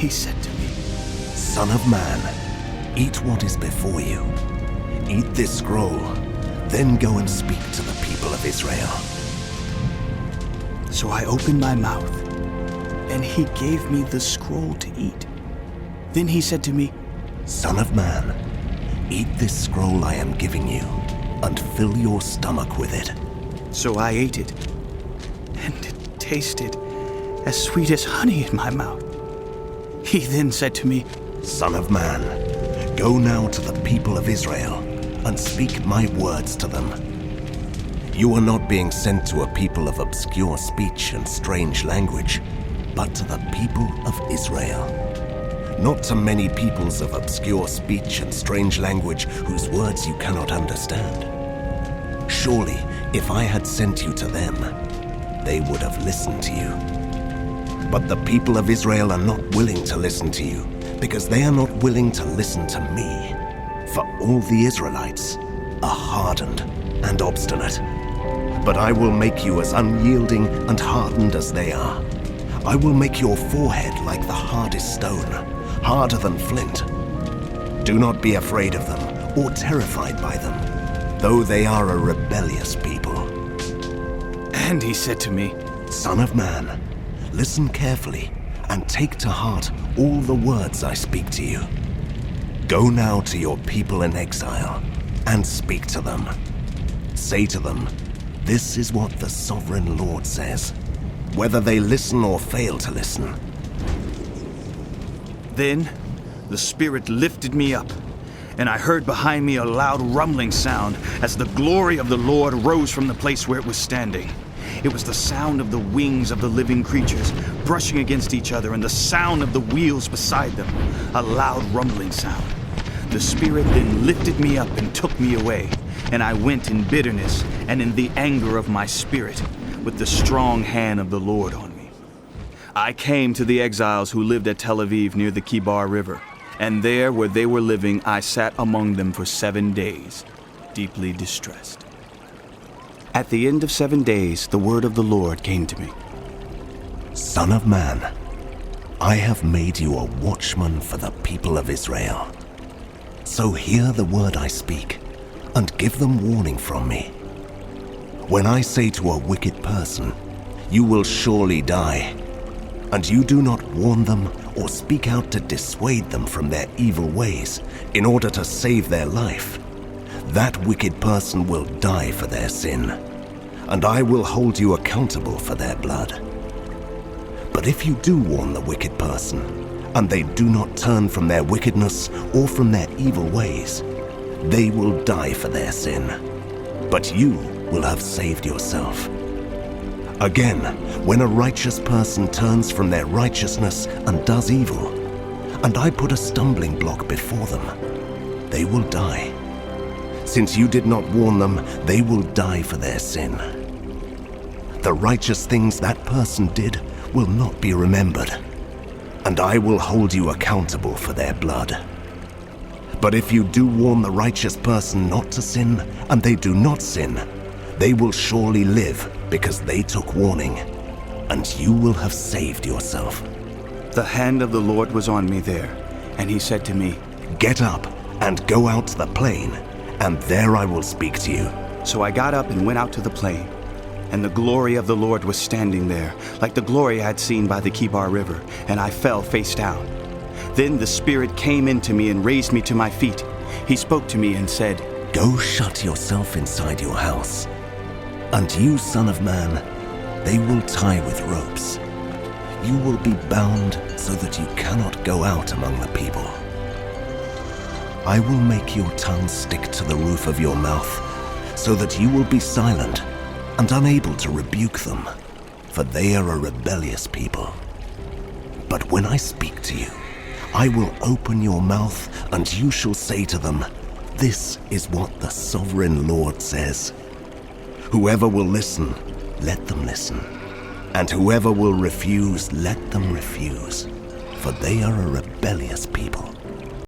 he said to me, Son of man, eat what is before you. Eat this scroll, then go and speak to the people of Israel. So I opened my mouth, and he gave me the scroll to eat. Then he said to me, Son of man, eat this scroll I am giving you, and fill your stomach with it. So I ate it, and it tasted as sweet as honey in my mouth. He then said to me, Son of man, go now to the people of Israel, and speak my words to them. You are not being sent to a people of obscure speech and strange language, but to the people of Israel. Not to many peoples of obscure speech and strange language whose words you cannot understand. Surely, if I had sent you to them, they would have listened to you. But the people of Israel are not willing to listen to you, because they are not willing to listen to me. For all the Israelites are hardened and obstinate. But I will make you as unyielding and hardened as they are. I will make your forehead like the hardest stone, harder than flint. Do not be afraid of them or terrified by them, though they are a rebellious people. And he said to me, Son of man, listen carefully and take to heart all the words I speak to you. Go now to your people in exile and speak to them. Say to them, this is what the sovereign Lord says, whether they listen or fail to listen. Then the Spirit lifted me up, and I heard behind me a loud rumbling sound as the glory of the Lord rose from the place where it was standing. It was the sound of the wings of the living creatures brushing against each other and the sound of the wheels beside them, a loud rumbling sound. The Spirit then lifted me up and took me away, and I went in bitterness and in the anger of my spirit, with the strong hand of the Lord on me. I came to the exiles who lived at Tel Aviv near the Kibar River, and there where they were living I sat among them for 7 days, deeply distressed. At the end of 7 days, the word of the Lord came to me. Son of man, I have made you a watchman for the people of Israel. So hear the word I speak, and give them warning from me. When I say to a wicked person, you will surely die, and you do not warn them or speak out to dissuade them from their evil ways in order to save their life, that wicked person will die for their sin, and I will hold you accountable for their blood. But if you do warn the wicked person, and they do not turn from their wickedness or from their evil ways, they will die for their sin, but you will have saved yourself. Again, when a righteous person turns from their righteousness and does evil, and I put a stumbling block before them, they will die. Since you did not warn them, they will die for their sin. The righteous things that person did will not be remembered, and I will hold you accountable for their blood. But if you do warn the righteous person not to sin, and they do not sin, they will surely live because they took warning, and you will have saved yourself. The hand of the Lord was on me there, and he said to me, Get up and go out to the plain, and there I will speak to you. So I got up and went out to the plain, and the glory of the Lord was standing there, like the glory I had seen by the Kibar River, and I fell face down. Then the Spirit came into me and raised me to my feet. He spoke to me and said, Go shut yourself inside your house. And you, son of man, they will tie with ropes. You will be bound so that you cannot go out among the people. I will make your tongue stick to the roof of your mouth, so that you will be silent and unable to rebuke them, for they are a rebellious people. But when I speak to you, I will open your mouth, and you shall say to them, This is what the sovereign Lord says. Whoever will listen, let them listen. And whoever will refuse, let them refuse. For they are a rebellious people.